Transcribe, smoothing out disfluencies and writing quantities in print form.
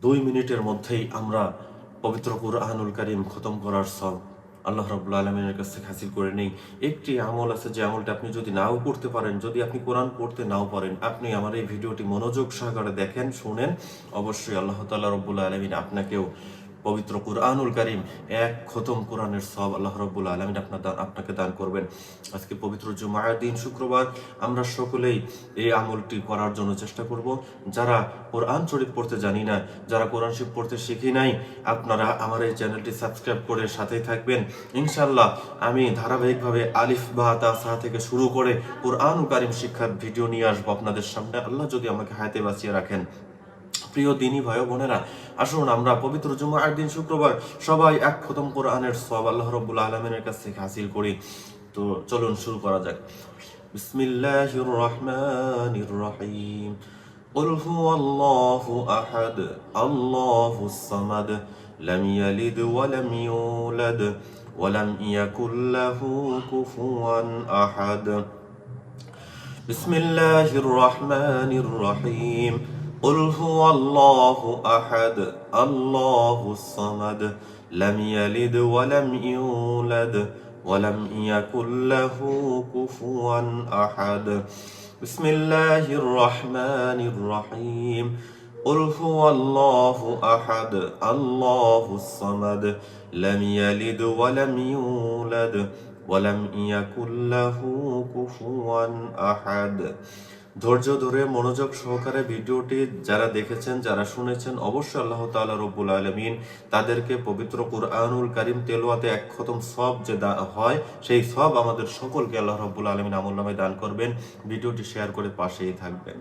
2 মিনিটের মধ্যেই আমরা পবিত্র কুরআনুল কারীম খতম করার সওয়াব আল্লাহ রাব্বুল আলামিনের কাছ থেকে হাসিল করে নেই। একটি আমল আছে, যে আমলটা আপনি যদি নাও করতে পারেন, যদি আপনি কোরআন পড়তে নাও পারেন, আপনি আমার এই ভিডিওটি মনোযোগ সহকারে দেখেন, শুনেন, অবশ্যই আল্লাহ তাআলা রাব্বুল আলামিন আপনাকেও পবিত্র কুরআনুল কারীম এক খতম কোরআনের সওয়াব আল্লাহ রাব্বুল আলামিন আপনাকে দান করবেন। আজকে পবিত্র জুমার দিন, শুক্রবার, আমরা সকলেই এই আমলটি করার জন্য চেষ্টা করব। যারা কোরআন শরীফ পড়তে জানি না, যারা কোরআন শরীফ পড়তে শিখি নাই, আপনারা আমার এই চ্যানেলটি সাবস্ক্রাইব করে সাথেই থাকবেন। ইনশাআল্লাহ আমি ধারাবাহিকভাবে আলিফ বা তা সা থেকে শুরু করে কোরআনুল কারীম শিক্ষার ভিডিও নিয়ে আসবো আপনাদের সামনে, আল্লাহ যদি আমাকে হায়াতে বাঁচিয়ে রাখেন। প্রিয় দিনী ভাই বোনেরা, আসুন আমরা পবিত্র জুমার দিন, শুক্রবার, সবাই এক খতম কোরআনের সওয়াব আল্লাহ রাব্বুল আলামিনের কাছ থেকে হাসিল করি। তো চলুন শুরু করা যাক। বিসমিল্লাহির রহমানির রহিম। قل هو الله أحد الله الصمد لم يلد ولم يولد ولم يكن له كفوا أحد بسم الله الرحمن الرحيم قل هو الله أحد الله الصمد لم يلد ولم يولد ولم يكن له كفوا أحد بسم الله الرحمن الرحيم قل هو الله أحد الله الصمد لم يلد ولم يولد ولم يكن له كفوا أحد। ধৈর্য ধরে মনোযোগ সহকারে ভিডিওটি যারা দেখেছেন, যারা শুনেছেন, অবশ্যই আল্লাহ তাআলা রব্বুল আলামিন তাদেরকে পবিত্র কুরআনুল কারীম তেলাওয়াতে এক খতম সওয়াব যে হয়, সেই সওয়াব আমাদের সকলকে আল্লাহ রব্বুল আলামিন আমলনামায় দান করবেন। ভিডিওটি শেয়ার করে পাশেই থাকবেন।